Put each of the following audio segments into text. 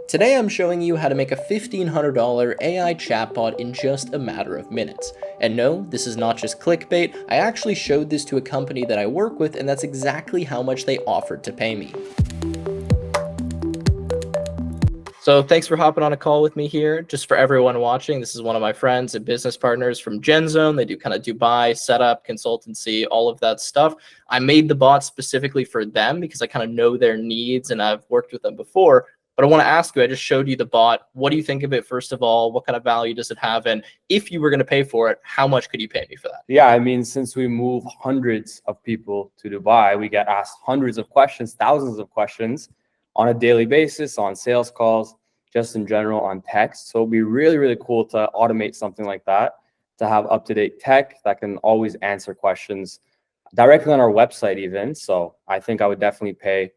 Today I'm showing you how to make a $1,500 AI chatbot in just a matter of minutes. And no, this is not just clickbait, I actually showed this to a company that I work with and that's exactly how much they offered to pay me. So thanks for hopping on a call with me here. Just for everyone watching, this is one of my friends and business partners from GenZone. They do kind of Dubai setup, consultancy, all of that stuff. I made the bot specifically for them because I kind of know their needs and I've worked with them before. But I want to ask you, I just showed you the bot. What do you think of it, first of all? What kind of value does it have? And if you were going to pay for it, how much could you pay me for that? Yeah, I mean, since we move hundreds of people to Dubai, we get asked hundreds of questions, thousands of questions on a daily basis, on sales calls, just in general on text. So it'd be really, really cool to automate something like that, to have up-to-date tech that can always answer questions directly on our website even. So I think I would definitely pay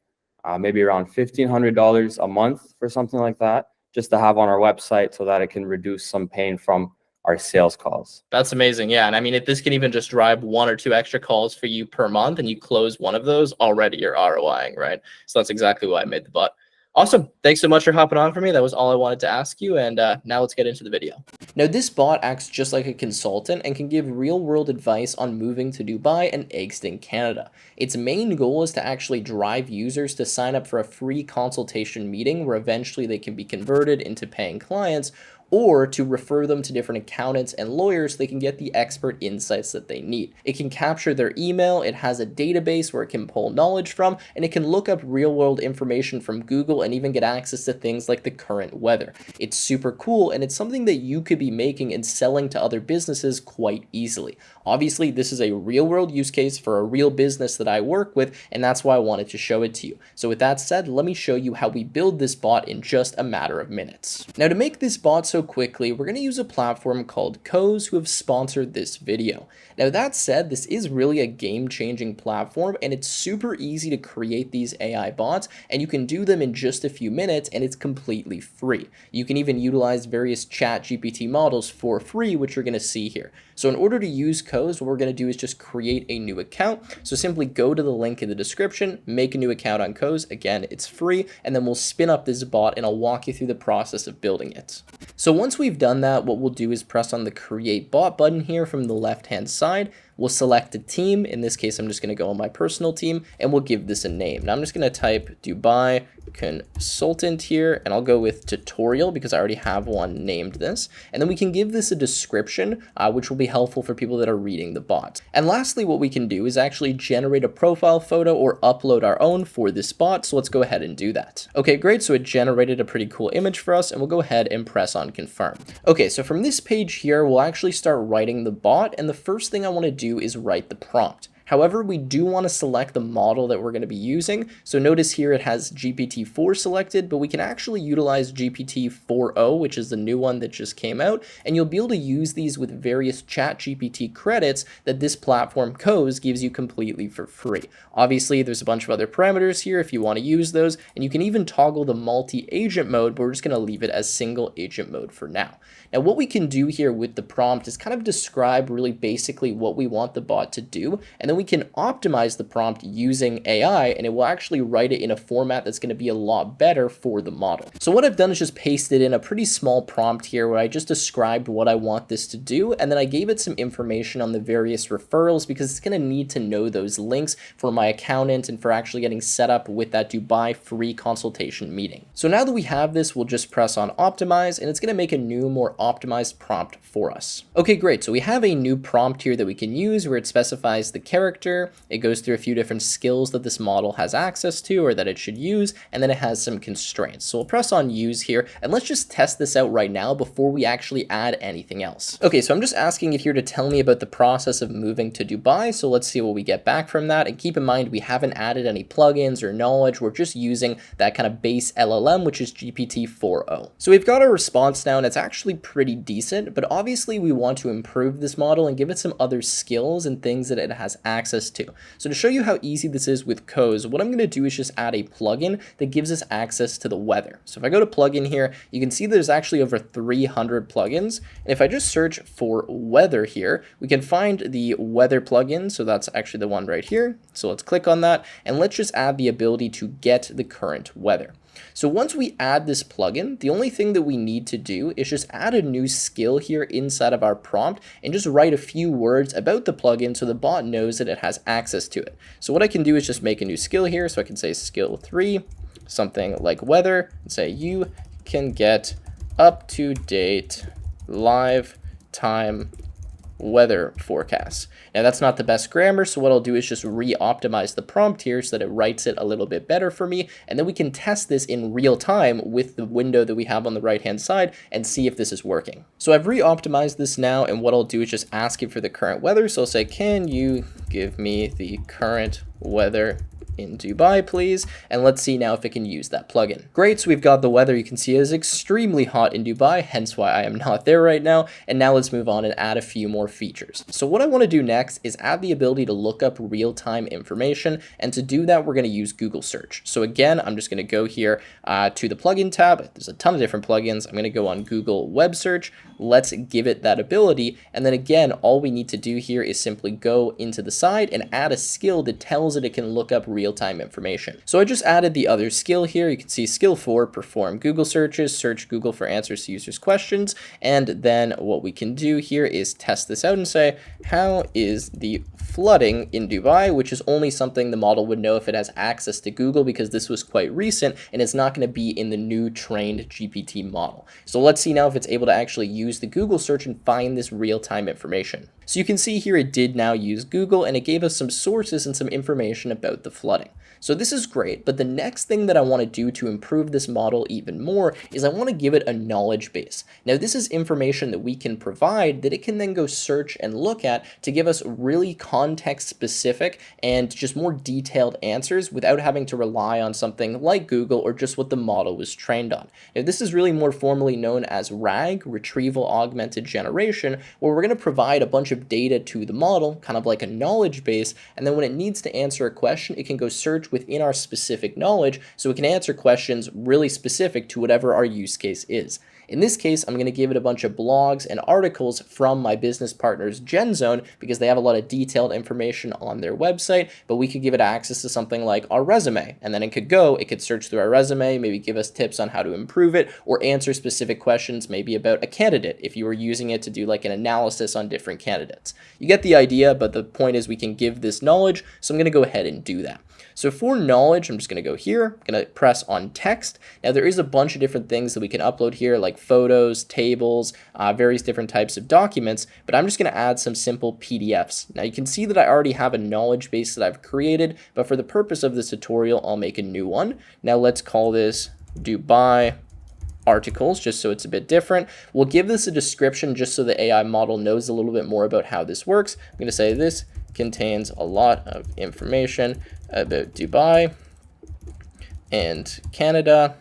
maybe around $1,500 a month for something like that, just to have on our website so that it can reduce some pain from our sales calls. That's amazing. Yeah. And I mean, if this can even just drive 1 or 2 extra calls for you per month and you close one of those, already you're ROIing, right? So that's exactly why I made the bot. Awesome. Thanks so much for hopping on for me. That was all I wanted to ask you. And now let's get into the video. Now, this bot acts just like a consultant and can give real-world advice on moving to Dubai and exiting Canada. Its main goal is to actually drive users to sign up for a free consultation meeting where eventually they can be converted into paying clients, or to refer them to different accountants and lawyers so they can get the expert insights that they need. It can capture their email, it has a database where it can pull knowledge from, and it can look up real-world information from Google and even get access to things like the current weather. It's super cool, and it's something that you could be making and selling to other businesses quite easily. Obviously, this is a real-world use case for a real business that I work with, and that's why I wanted to show it to you. So with that said, let me show you how we build this bot in just a matter of minutes. Now, to make this bot so quickly, we're going to use a platform called Coze, who have sponsored this video. Now, that said, this is really a game-changing platform, and it's super easy to create these AI bots, and you can do them in just a few minutes, and it's completely free. You can even utilize various ChatGPT models for free, which you're going to see here. So in order to use Coze, what we're going to do is just create a new account. So simply go to the link in the description, make a new account on Coze. Again, it's free, and then we'll spin up this bot, and I'll walk you through the process of building it. So once we've done that, what we'll do is press on the Create Bot button here from the left-hand side. We'll select a team. In this case, I'm just going to go on my personal team, and we'll give this a name. Now I'm just going to type Dubai Consultant here, and I'll go with tutorial because I already have one named this. And then we can give this a description, which will be helpful for people that are reading the bot. And lastly, what we can do is actually generate a profile photo or upload our own for this bot. So let's go ahead and do that. Okay, great. So it generated a pretty cool image for us, and we'll go ahead and press on confirm. Okay, so from this page here, we'll actually start writing the bot. And the first thing I want to do is write the prompt. However, we do want to select the model that we're going to be using. So notice here it has GPT-4 selected, but we can actually utilize GPT-4o, which is the new one that just came out. And you'll be able to use these with various ChatGPT credits that this platform Coze gives you completely for free. Obviously, there's a bunch of other parameters here if you want to use those. And you can even toggle the multi-agent mode, but we're just going to leave it as single agent mode for now. Now, what we can do here with the prompt is kind of describe really basically what we want the bot to do. And then we can optimize the prompt using AI, and it will actually write it in a format that's going to be a lot better for the model. So what I've done is just pasted in a pretty small prompt here where I just described what I want this to do, and then I gave it some information on the various referrals because it's going to need to know those links for my accountant and for actually getting set up with that Dubai free consultation meeting. So now that we have this, we'll just press on optimize, and it's going to make a new, more optimized prompt for us. Okay, great. So we have a new prompt here that we can use where it specifies the character. It goes through a few different skills that this model has access to or that it should use, and then it has some constraints. So we'll press on use here, and let's just test this out right now before we actually add anything else. Okay, so I'm just asking it here to tell me about the process of moving to Dubai. So let's see what we get back from that. And keep in mind, we haven't added any plugins or knowledge. We're just using that kind of base LLM, which is GPT-4o. So we've got our response now, and it's actually pretty decent, but obviously we want to improve this model and give it some other skills and things that it has access to. So to show you how easy this is with Coze, what I'm going to do is just add a plugin that gives us access to the weather. So if I go to plugin here, you can see there's actually over 300 plugins. And if I just search for weather here, we can find the weather plugin. So that's actually the one right here. So let's click on that, and let's just add the ability to get the current weather. So once we add this plugin, the only thing that we need to do is just add a new skill here inside of our prompt and just write a few words about the plugin so the bot knows that it has access to it. So what I can do is just make a new skill here. So I can say skill 3, something like weather, and say you can get up-to-date live time weather forecasts. Now that's not the best grammar, so what I'll do is just re-optimize the prompt here so that it writes it a little bit better for me, and then we can test this in real time with the window that we have on the right hand side and see if this is working. So I've re-optimized this now, and what I'll do is just ask it for the current weather. So I'll say, can you give me the current weather in Dubai, please? And let's see now if it can use that plugin. Great, so we've got the weather. You can see it is extremely hot in Dubai, hence why I am not there right now. And now let's move on and add a few more features. So what I want to do next is add the ability to look up real-time information. And to do that, we're going to use Google search. So again, I'm just going to go here to the plugin tab. There's a ton of different plugins. I'm going to go on Google web search. Let's give it that ability. And then again, all we need to do here is simply go into the side and add a skill that tells it can look up real-time information. So I just added the other skill here. You can see skill 4, perform Google searches, search Google for answers to users' questions. And then what we can do here is test this out and say, how is the flooding in Dubai, which is only something the model would know if it has access to Google, because this was quite recent and it's not going to be in the new trained GPT model. So let's see now if it's able to actually use the Google search and find this real-time information. So you can see here it did now use Google, and it gave us some sources and some information about the flooding. So this is great, but the next thing that I want to do to improve this model even more is I want to give it a knowledge base. Now this is information that we can provide that it can then go search and look at to give us really context specific and just more detailed answers without having to rely on something like Google or just what the model was trained on. Now this is really more formally known as RAG, Retrieval Augmented Generation, where we're going to provide a bunch of data to the model, kind of like a knowledge base, and then when it needs to answer a question, it can go search within our specific knowledge so it can answer questions really specific to whatever our use case is. In this case, I'm going to give it a bunch of blogs and articles from my business partner's GenZone because they have a lot of detailed information on their website, but we could give it access to something like our resume, and then it could search through our resume, maybe give us tips on how to improve it, or answer specific questions maybe about a candidate if you were using it to do like an analysis on different candidates. You get the idea, but the point is we can give this knowledge, so I'm going to go ahead and do that. So for knowledge, I'm just going to go here, I'm going to press on text. Now there is a bunch of different things that we can upload here, like photos, tables, various different types of documents, but I'm just going to add some simple PDFs. Now you can see that I already have a knowledge base that I've created, but for the purpose of this tutorial, I'll make a new one. Now let's call this Dubai articles, just so it's a bit different. We'll give this a description just so the AI model knows a little bit more about how this works. I'm going to say this contains a lot of information about Dubai and Canada.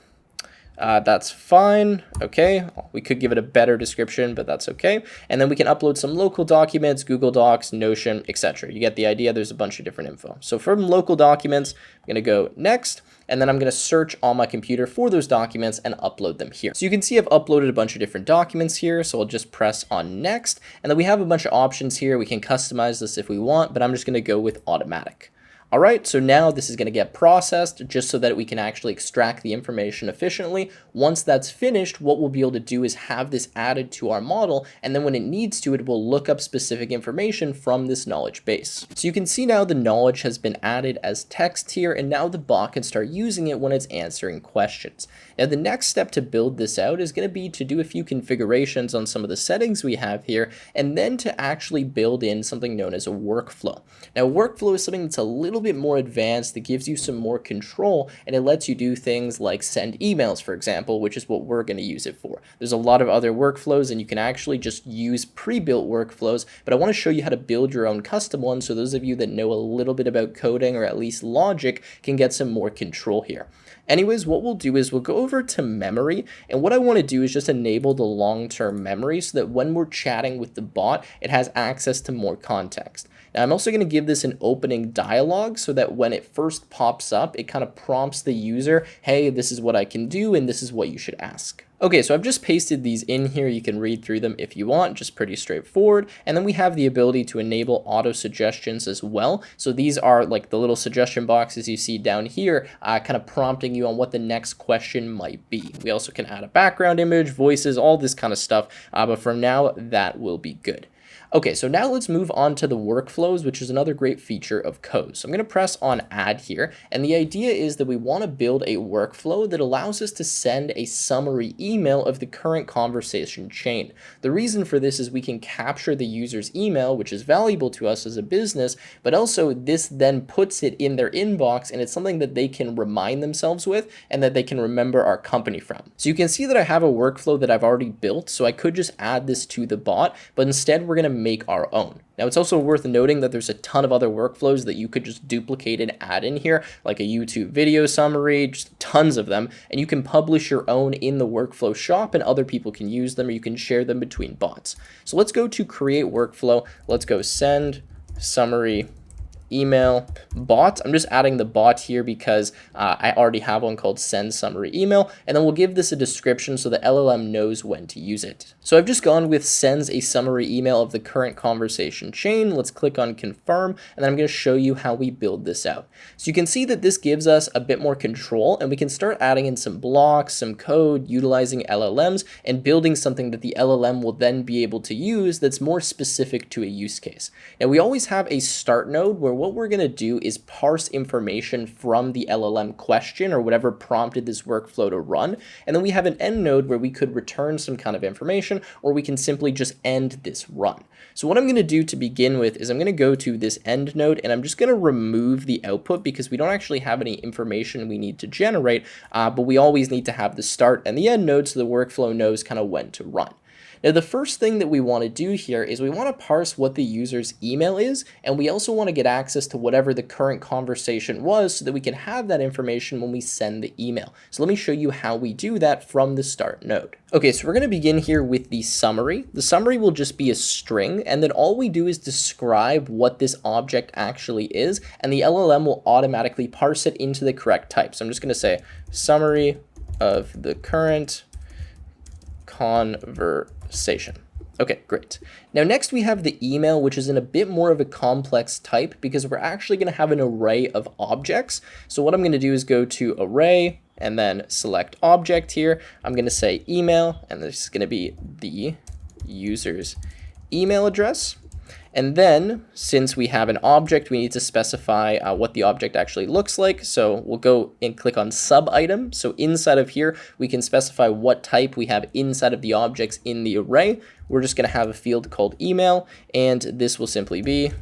That's fine. Okay, we could give it a better description, but that's okay. And then we can upload some local documents, Google Docs, Notion, etc. You get the idea. There's a bunch of different info. So from local documents, I'm going to go next, and then I'm going to search on my computer for those documents and upload them here. So you can see I've uploaded a bunch of different documents here. So I'll just press on next, and then we have a bunch of options here. We can customize this if we want, but I'm just going to go with automatic. All right, so now this is going to get processed just so that we can actually extract the information efficiently. Once that's finished, what we'll be able to do is have this added to our model, and then when it needs to, it will look up specific information from this knowledge base. So you can see now the knowledge has been added as text here, and now the bot can start using it when it's answering questions. Now the next step to build this out is going to be to do a few configurations on some of the settings we have here, and then to actually build in something known as a workflow. Now workflow is something that's a little bit more advanced, that gives you some more control, and it lets you do things like send emails, for example, which is what we're going to use it for. There's a lot of other workflows, and you can actually just use pre-built workflows, but I want to show you how to build your own custom one, so those of you that know a little bit about coding or at least logic can get some more control here. Anyways, what we'll do is we'll go over to memory, and what I want to do is just enable the long-term memory so that when we're chatting with the bot, it has access to more context. Now, I'm also going to give this an opening dialog dialog so that when it first pops up, it kind of prompts the user, hey, this is what I can do and this is what you should ask. Okay, so I've just pasted these in here. You can read through them if you want, just pretty straightforward. And then we have the ability to enable auto suggestions as well. So these are like the little suggestion boxes you see down here, kind of prompting you on what the next question might be. We also can add a background image, voices, all this kind of stuff. But for now, that will be good. Okay, so now let's move on to the workflows, which is another great feature of Coze. So I'm going to press on add here. And the idea is that we want to build a workflow that allows us to send a summary email of the current conversation chain. The reason for this is we can capture the user's email, which is valuable to us as a business, but also this then puts it in their inbox and it's something that they can remind themselves with and that they can remember our company from. So you can see that I have a workflow that I've already built, so I could just add this to the bot, but instead we're going to make our own. Now, it's also worth noting that there's a ton of other workflows that you could just duplicate and add in here, like a YouTube video summary, just tons of them, and you can publish your own in the workflow shop and other people can use them or you can share them between bots. So let's go to create workflow. Let's go send summary email bot. I'm just adding the bot here because I already have one called send summary email, and then we'll give this a description so the LLM knows when to use it. So I've just gone with sends a summary email of the current conversation chain. Let's click on confirm, and then I'm going to show you how we build this out. So you can see that this gives us a bit more control, and we can start adding in some blocks, some code, utilizing LLMs, and building something that the LLM will then be able to use that's more specific to a use case. Now, we always have a start node where what we're going to do is parse information from the LLM question or whatever prompted this workflow to run. And then we have an end node where we could return some kind of information, or we can simply just end this run. So what I'm going to do to begin with is I'm going to go to this end node and I'm just going to remove the output because we don't actually have any information we need to generate, but we always need to have the start and the end node so the workflow knows kind of when to run. Now, the first thing that we want to do here is we want to parse what the user's email is, and we also want to get access to whatever the current conversation was so that we can have that information when we send the email. So let me show you how we do that from the start node. Okay, so we're going to begin here with the summary. The summary will just be a string, and then all we do is describe what this object actually is, and the LLM will automatically parse it into the correct type. So I'm just going to say summary of the current conversation. Okay, great. Now next we have the email, which is in a bit more of a complex type because we're actually going to have an array of objects. So what I'm going to do is go to array and then select object here. I'm going to say email, and this is going to be the user's email address. And then, since we have an object, we need to specify what the object actually looks like. So we'll go and click on sub item. So inside of here, we can specify what type we have inside of the objects in the array. We're just going to have a field called email, and this will simply be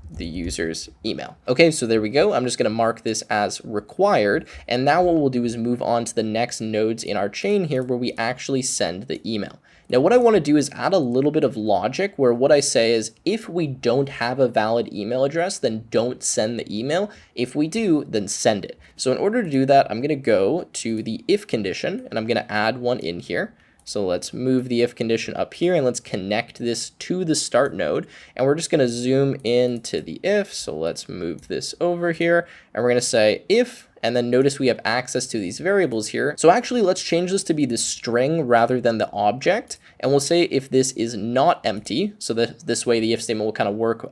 the user's email. Okay, so there we go. I'm just going to mark this as required. And now what we'll do is move on to the next nodes in our chain here where we actually send the email. Now, what I want to do is add a little bit of logic where what I say is if we don't have a valid email address, then don't send the email. If we do, then send it. So in order to do that, I'm going to go to the if condition and I'm going to add one in here. So let's move the if condition up here and let's connect this to the start node. And we're just going to zoom into the if. So let's move this over here and we're going to say if, and then notice we have access to these variables here. So actually let's change this to be the string rather than the object. And we'll say if this is not empty, so that this way the if statement will kind of work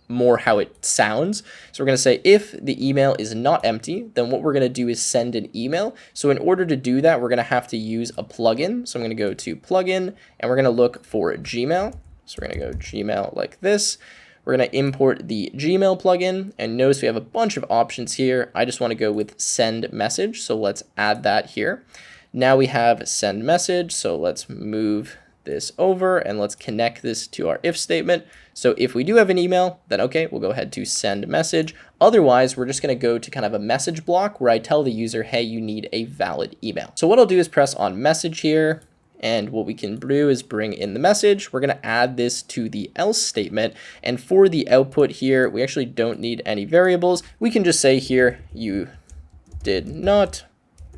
more how it sounds. So we're going to say if the email is not empty, then what we're going to do is send an email. So in order to do that, we're going to have to use a plugin. So I'm going to go to plugin and we're going to look for Gmail. So we're going to go Gmail like this. We're going to import the Gmail plugin and notice we have a bunch of options here. I just want to go with send message. So let's add that here. Now we have send message. So let's move this over and let's connect this to our if statement. So if we do have an email, then okay, we'll go ahead to send message. Otherwise, we're just going to go to kind of a message block where I tell the user, hey, you need a valid email. So what I'll do is press on message here. And what we can do is bring in the message. We're going to add this to the else statement. And for the output here, we actually don't need any variables. We can just say here, you did not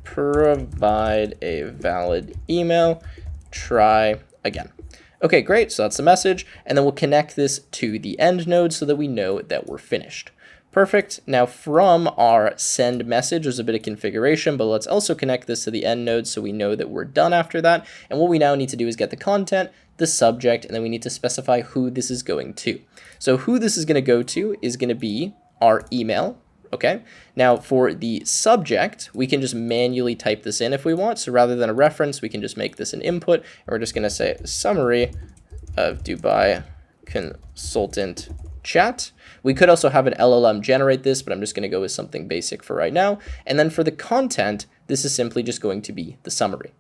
provide a valid email. Try again. Okay, great. So that's the message. And then we'll connect this to the end node so that we know that we're finished. Perfect. Now from our send message, there's a bit of configuration, but let's also connect this to the end node so we know that we're done after that. And what we now need to do is get the content, the subject, and then we need to specify who this is going to. So who this is going to go to is going to be our email. Okay. Now for the subject, we can just manually type this in if we want. So rather than a reference, we can just make this an input, and we're just going to say summary of Dubai consultant chat. We could also have an LLM generate this, but I'm just going to go with something basic for right now. And then for the content, this is simply just going to be the summary.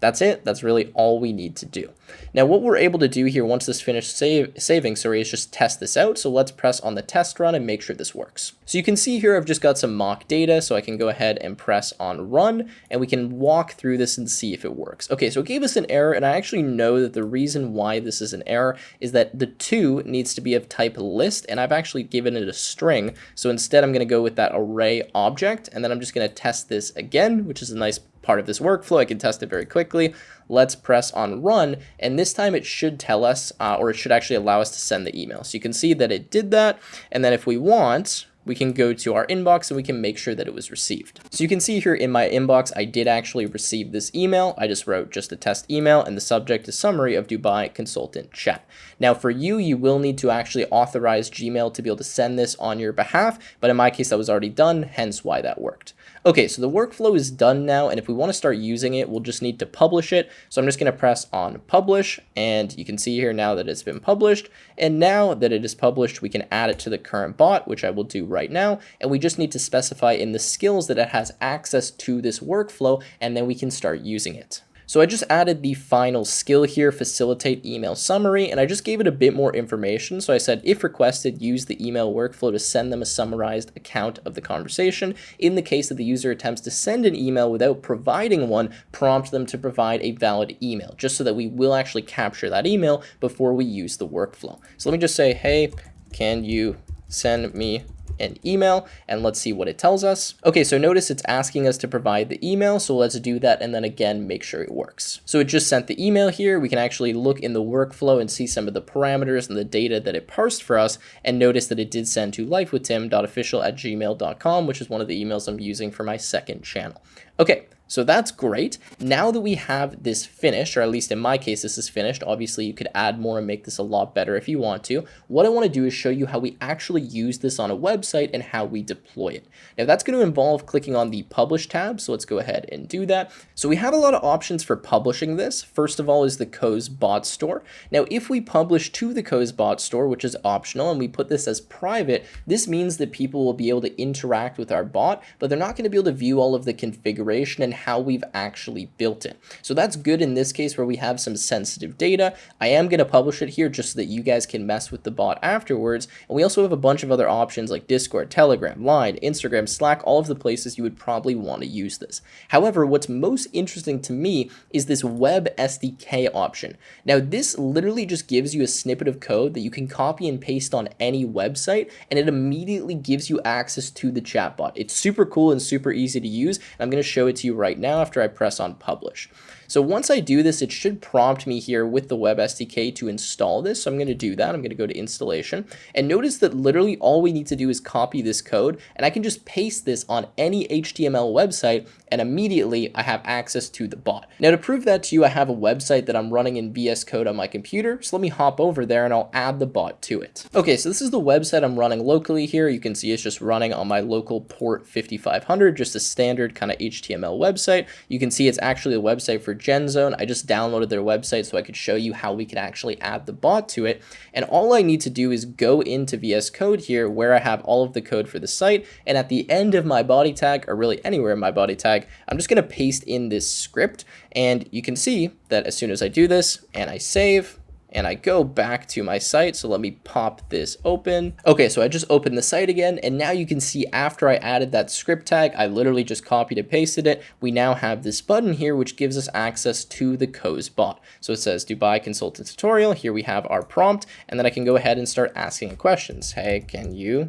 That's it. That's really all we need to do. Now, what we're able to do here once this finished saving, is just test this out. So let's press on the test run and make sure this works. So you can see here, I've just got some mock data. So I can go ahead and press on run and we can walk through this and see if it works. Okay, so it gave us an error. And I actually know that the reason why this is an error is that the to needs to be of type list. And I've actually given it a string. So instead, I'm going to go with that array object. And then I'm just going to test this again, which is a nice part of this workflow. I can test it very quickly. Let's press on run, and this time it should tell us, or it should actually allow us to send the email. So you can see that it did that, and then if we want, we can go to our inbox and we can make sure that it was received. So you can see here in my inbox, I did actually receive this email. I just wrote just a test email and the subject is summary of Dubai consultant chat. Now for you, you will need to actually authorize Gmail to be able to send this on your behalf. But in my case, that was already done, hence why that worked. Okay, so the workflow is done now. And if we want to start using it, we'll just need to publish it. So I'm just going to press on publish, and you can see here now that it's been published. And now that it is published, we can add it to the current bot, which I will do right now. And we just need to specify in the skills that it has access to this workflow, and then we can start using it. So I just added the final skill here, facilitate email summary, and I just gave it a bit more information. So I said, if requested, use the email workflow to send them a summarized account of the conversation. In the case that the user attempts to send an email without providing one, prompt them to provide a valid email, just so that we will actually capture that email before we use the workflow. So let me just say, hey, can you send me an email, and let's see what it tells us. Okay, so notice it's asking us to provide the email, so let's do that and then again make sure it works. So it just sent the email here. We can actually look in the workflow and see some of the parameters and the data that it parsed for us, and notice that it did send to lifewithtim.official@gmail.com, which is one of the emails I'm using for my second channel. Okay, so that's great. Now that we have this finished, or at least in my case, this is finished. Obviously, you could add more and make this a lot better if you want to. What I want to do is show you how we actually use this on a website and how we deploy it. Now, that's going to involve clicking on the Publish tab. So let's go ahead and do that. So we have a lot of options for publishing this. First of all is the Coze Bot Store. Now, if we publish to the Coze Bot Store, which is optional, and we put this as private, this means that people will be able to interact with our bot, but they're not going to be able to view all of the configuration and how we've actually built it. So that's good in this case where we have some sensitive data. I am going to publish it here just so that you guys can mess with the bot afterwards. And we also have a bunch of other options like Discord, Telegram, Line, Instagram, Slack, all of the places you would probably want to use this. However, what's most interesting to me is this web SDK option. Now, this literally just gives you a snippet of code that you can copy and paste on any website, and it immediately gives you access to the chatbot. It's super cool and super easy to use. And I'm going to show it to you right now after I press on publish. So once I do this, it should prompt me here with the web SDK to install this. So I'm going to do that. I'm going to go to installation, and notice that literally all we need to do is copy this code, and I can just paste this on any HTML website, and immediately I have access to the bot. Now, to prove that to you, I have a website that I'm running in VS Code on my computer. So let me hop over there and I'll add the bot to it. Okay, so this is the website I'm running locally here. You can see it's just running on my local port 5500, just a standard kind of HTML website. You can see it's actually a website for GenZone. I just downloaded their website so I could show you how we can actually add the bot to it. And all I need to do is go into VS Code here where I have all of the code for the site. And at the end of my body tag, or really anywhere in my body tag, I'm just going to paste in this script. And you can see that as soon as I do this and I save, and I go back to my site. So let me pop this open. Okay, so I just opened the site again, and now you can see after I added that script tag, I literally just copied and pasted it. We now have this button here, which gives us access to the Coze bot. So it says Dubai Consultant Tutorial. Here we have our prompt, and then I can go ahead and start asking questions. Hey, can you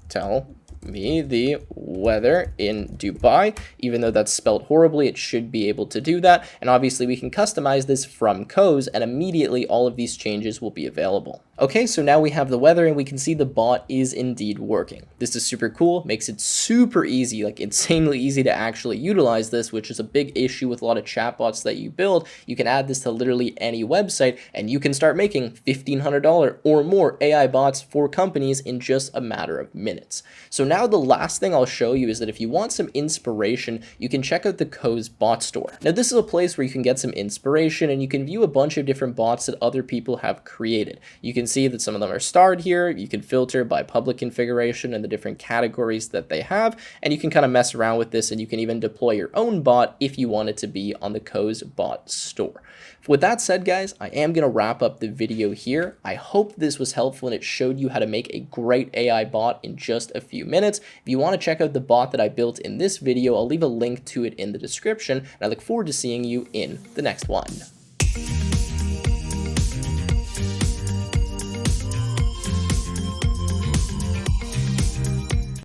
tell me the weather in Dubai? Even though that's spelled horribly, it should be able to do that. And obviously we can customize this from Coze, and immediately all of these changes will be available. Okay, so now we have the weather and we can see the bot is indeed working. This is super cool, makes it super easy, like insanely easy to actually utilize this, which is a big issue with a lot of chatbots that you build. You can add this to literally any website and you can start making $1,500 or more AI bots for companies in just a matter of minutes. So now the last thing I'll show you is that if you want some inspiration, you can check out the Coze Bot Store. Now this is a place where you can get some inspiration and you can view a bunch of different bots that other people have created. You can see that some of them are starred here. You can filter by public configuration and the different categories that they have, and you can kind of mess around with this, and you can even deploy your own bot if you want it to be on the Coze Bot Store. With that said, guys, I am going to wrap up the video here. I hope this was helpful and it showed you how to make a great AI bot in just a few minutes. If you want to check out the bot that I built in this video, I'll leave a link to it in the description, and I look forward to seeing you in the next one.